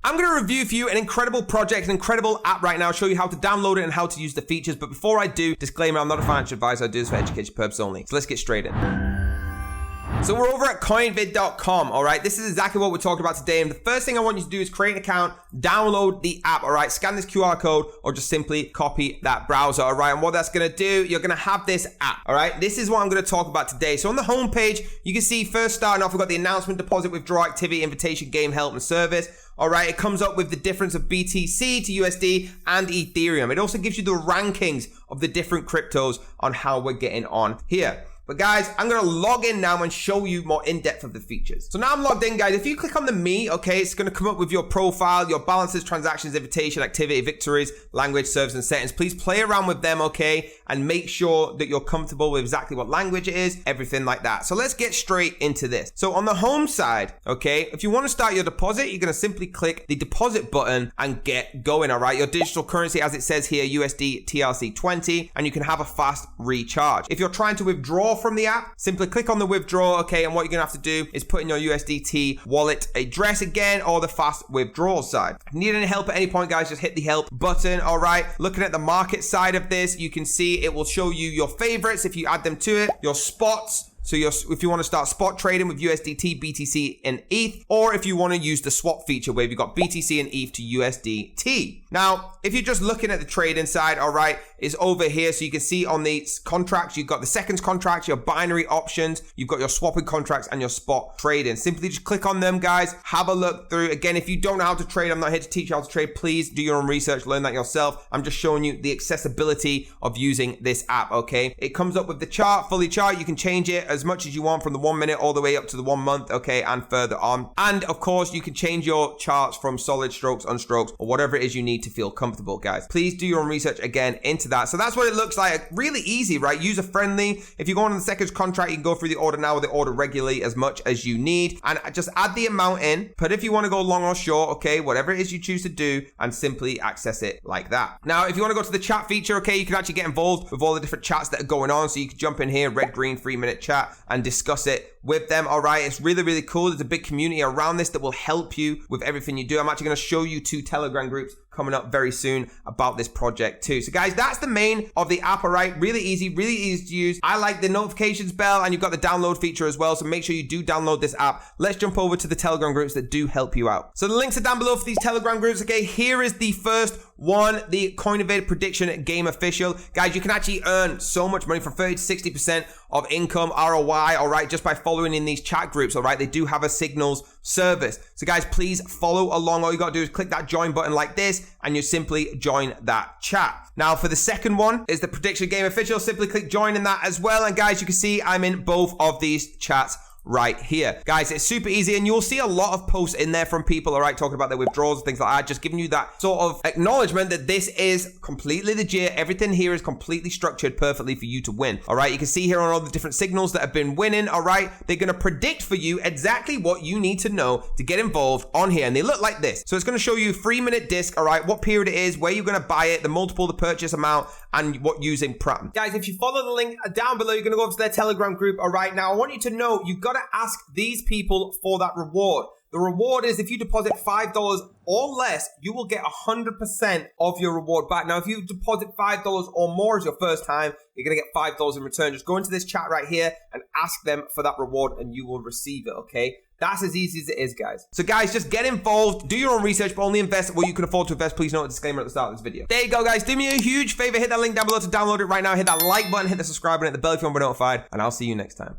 I'm going to review for you an incredible project, an incredible app right now, show you how to download it and how to use the features. But before I do, disclaimer, I'm not a financial advisor. I do this for education purposes only. So let's get straight in. So we're over at coinvid.com, all right? This is exactly what we're talking about today. And the first thing I want you to do is create an account, download the app, all right? Scan this QR code or just simply copy that browser, all right? And what that's going to do, you're going to have this app, all right? This is what I'm going to talk about today. So on the home page, you can see first starting off, we've got the announcement, deposit, withdrawal, activity, invitation, game, help, and service. All right, it comes up with the difference of BTC to USD and Ethereum. It also gives you the rankings of the different cryptos on how we're getting on here. But guys, I'm going to log in now and show you more in-depth of the features. So now I'm logged in, guys. If you click on the Me, okay, it's going to come up with your profile, your balances, transactions, invitation, activity, victories, language, servers, and settings. Please play around with them, okay, and make sure that you're comfortable with exactly what language it is, everything like that. So let's get straight into this. So on the home side, okay, if you want to start your deposit, you're going to simply click the deposit button and get going, all right? Your digital currency, as it says here, USD TRC20, and you can have a fast recharge. If you're trying to withdraw from the app, simply click on the withdraw, okay, and what you're gonna have to do is put in your USDT wallet address again, or the fast withdrawal side. If you need any help at any point, guys, just hit the help button. All right, looking at the market side of this, you can see it will show you your favorites if you add them to it, your spots. So if you want to start spot trading with USDT, BTC, and ETH, or if you want to use the swap feature where you've got BTC and ETH to USDT. Now, if you're just looking at the trading side, all right, it's over here. So you can see on the contracts, you've got the seconds contracts, your binary options, you've got your swapping contracts and your spot trading. Simply just click on them, guys. Have a look through. Again, if you don't know how to trade, I'm not here to teach you how to trade. Please do your own research, learn that yourself. I'm just showing you the accessibility of using this app, okay? It comes up with the chart, fully chart. You can change it as much as you want from the 1 minute all the way up to the 1 month, okay, and further on. And of course, you can change your charts from solid strokes, unstrokes, or whatever it is you need to feel comfortable, guys. Please do your own research again into that. So that's what it looks like. Really easy, right? User friendly. If you go on the seconds contract, you can go through the order now or the order regularly as much as you need, and just add the amount in. But if you want to go long or short, okay, whatever it is you choose to do, and simply access it like that. Now, if you want to go to the chat feature, okay, you can actually get involved with all the different chats that are going on. So you can jump in here, red, green, 3-minute chat, and discuss it with them. All right, it's really, really cool. There's a big community around this that will help you with everything you do. I'm actually going to show you 2 Telegram groups coming up very soon about this project too. So guys, that's the main of the app, all right? Really easy to use. I like the notifications bell, and you've got the download feature as well. So make sure you do download this app. Let's jump over to the Telegram groups that do help you out. So the links are down below for these Telegram groups. Okay, here is the first one, the Coinvid prediction game official. Guys, you can actually earn so much money, from 30 to 60% of income ROI, all right, just by following in these chat groups, all right? They do have a signals service. So guys, please follow along. All you got to do is click that join button like this, and you simply join that chat. Now, for the second one is the prediction game official. Simply click join in that as well. And guys, you can see I'm in both of these chats right here. Guys, it's super easy, and you'll see a lot of posts in there from people, all right, talking about their withdrawals and things like that, just giving you that sort of acknowledgement that this is completely legit. Everything here is completely structured perfectly for you to win, all right? You can see here on all the different signals that have been winning, all right? They're going to predict for you exactly what you need to know to get involved on here, and they look like this. So it's going to show you 3-minute disc, all right, what period it is, where you're going to buy it, the multiple, the purchase amount, and what using pattern. Guys, if you follow the link down below, you're going to go over to their Telegram group, all right? Now, I want you to know you've got to ask these people for that reward. The reward is if you deposit $5 or less, you will get 100% of your reward back. Now, if you deposit $5 or more as your first time, you're going to get $5 in return. Just go into this chat right here and ask them for that reward, and you will receive it, okay? That's as easy as it is, guys. So guys, just get involved, do your own research, but only invest what you can afford to invest. Please note the disclaimer at the start of this video. There you go, guys. Do me a huge favor, hit that link down below to download it right now. Hit that like button, hit the subscribe button, hit the bell if you want to be notified, and I'll see you next time.